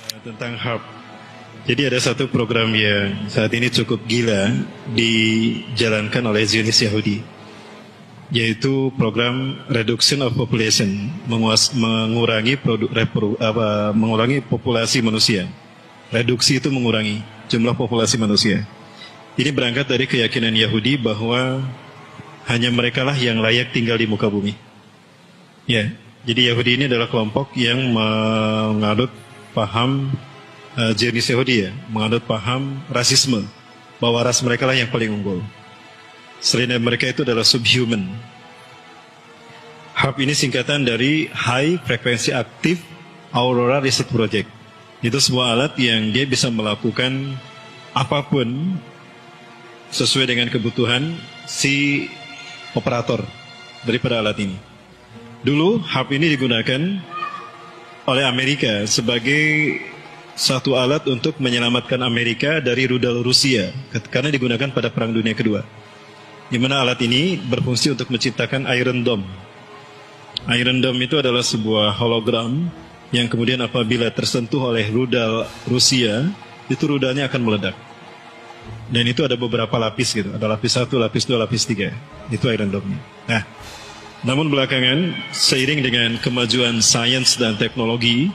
Tentang HARP. Jadi ada satu program yang saat ini cukup gila dijalankan oleh Zionis Yahudi, yaitu program Reduction of Population, mengurangi populasi manusia. Reduksi itu mengurangi jumlah populasi manusia. Ini berangkat dari keyakinan Yahudi bahwa hanya merekalah yang layak tinggal di muka bumi. Ya, jadi Yahudi ini adalah kelompok yang menganut paham Zionis Yahudi, ya, menganut paham rasisme, bahwa ras mereka lah yang paling unggul. Selain mereka itu adalah subhuman. HARP ini singkatan dari High Frequency Active Aurora Research Project. Itu sebuah alat yang dia bisa melakukan apapun sesuai dengan kebutuhan si operator daripada alat ini. Dulu HARP ini digunakan oleh Amerika sebagai satu alat untuk menyelamatkan Amerika dari rudal Rusia karena digunakan pada Perang Dunia Kedua, di mana alat ini berfungsi untuk menciptakan Iron Dome. Iron Dome itu adalah sebuah hologram yang kemudian apabila tersentuh oleh rudal Rusia, itu rudalnya akan meledak. Dan itu ada beberapa lapis gitu, ada lapis 1, lapis 2, lapis 3. Itu Iron Dome-nya. Nah, namun belakangan seiring dengan kemajuan sains dan teknologi,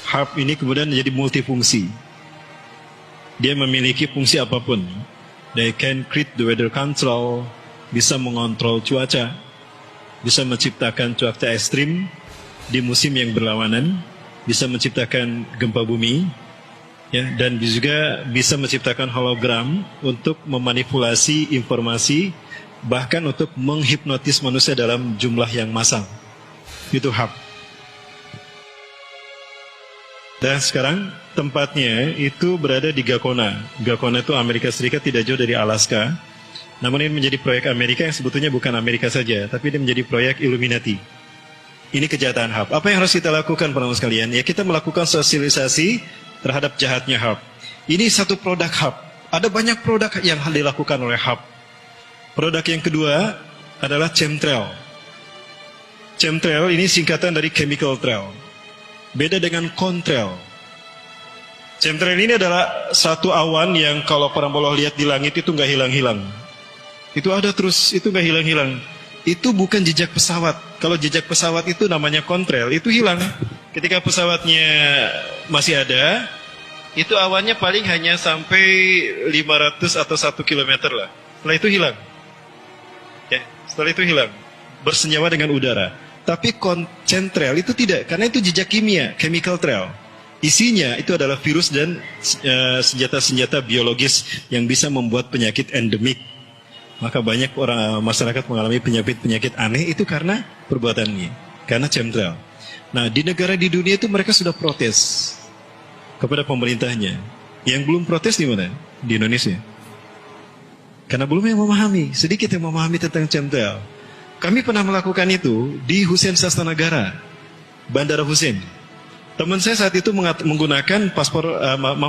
HARP ini kemudian menjadi multifungsi. Dia memiliki fungsi apapun. They can create the weather control, bisa mengontrol cuaca, bisa menciptakan cuaca ekstrim di musim yang berlawanan, bisa menciptakan gempa bumi, ya, dan juga bisa menciptakan hologram untuk memanipulasi informasi, bahkan untuk menghipnotis manusia dalam jumlah yang massal. Itu HARP. Dan sekarang tempatnya itu berada di Gakona. Gakona itu Amerika Serikat, tidak jauh dari Alaska. Namun ini menjadi proyek Amerika yang sebetulnya bukan Amerika saja, tapi ini menjadi proyek Illuminati. Ini kejahatan HARP. Apa yang harus kita lakukan, para sekalian? Ya, kita melakukan sosialisasi terhadap jahatnya HARP. Ini satu produk HARP. Ada banyak produk yang dilakukan oleh HARP. Produk yang kedua adalah chemtrail. Chemtrail ini singkatan dari chemical trail. Beda dengan contrail. Chemtrail ini adalah satu awan yang kalau para bola lihat di langit itu nggak hilang-hilang. Itu ada terus, itu nggak hilang-hilang. Itu bukan jejak pesawat. Kalau jejak pesawat itu namanya contrail, itu hilang. Ketika pesawatnya masih ada, itu awannya paling hanya sampai 500 atau 1 kilometer lah. Setelah itu hilang. Ya, setelah itu hilang. Bersenyawa dengan udara. Tapi chemtrail itu tidak, karena itu jejak kimia, chemical trail. Isinya itu adalah virus dan senjata-senjata biologis yang bisa membuat penyakit endemik. Maka banyak orang masyarakat mengalami penyakit-penyakit aneh itu karena perbuatannya, karena chemtrail. Nah, di negara di dunia itu mereka sudah protes kepada pemerintahnya. Yang belum protes di mana? Di Indonesia. Karena belum yang memahami, sedikit yang memahami tentang chemtrail. Kami pernah melakukan itu di Hussein Sastra-Negara, Bandara Hussein. Teman saya saat itu menggunakan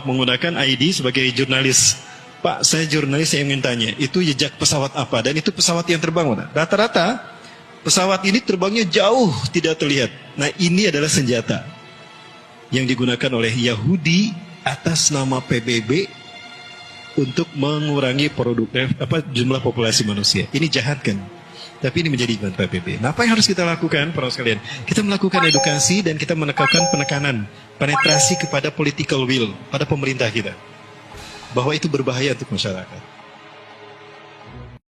menggunakan ID sebagai jurnalis. Pak, saya jurnalis, saya ingin tanya, itu jejak pesawat apa? Dan itu pesawat yang terbang mana? Rata-rata pesawat ini terbangnya jauh tidak terlihat. Nah, ini adalah senjata yang digunakan oleh Yahudi atas nama PBB untuk mengurangi jumlah populasi manusia. Ini jahat kan? Tapi ini menjadi bahan PBB. Nah, apa yang harus kita lakukan, para sekalian? Kita melakukan edukasi dan kita menekankan penekanan, penetrasi kepada political will, pada pemerintah kita, bahwa itu berbahaya untuk masyarakat.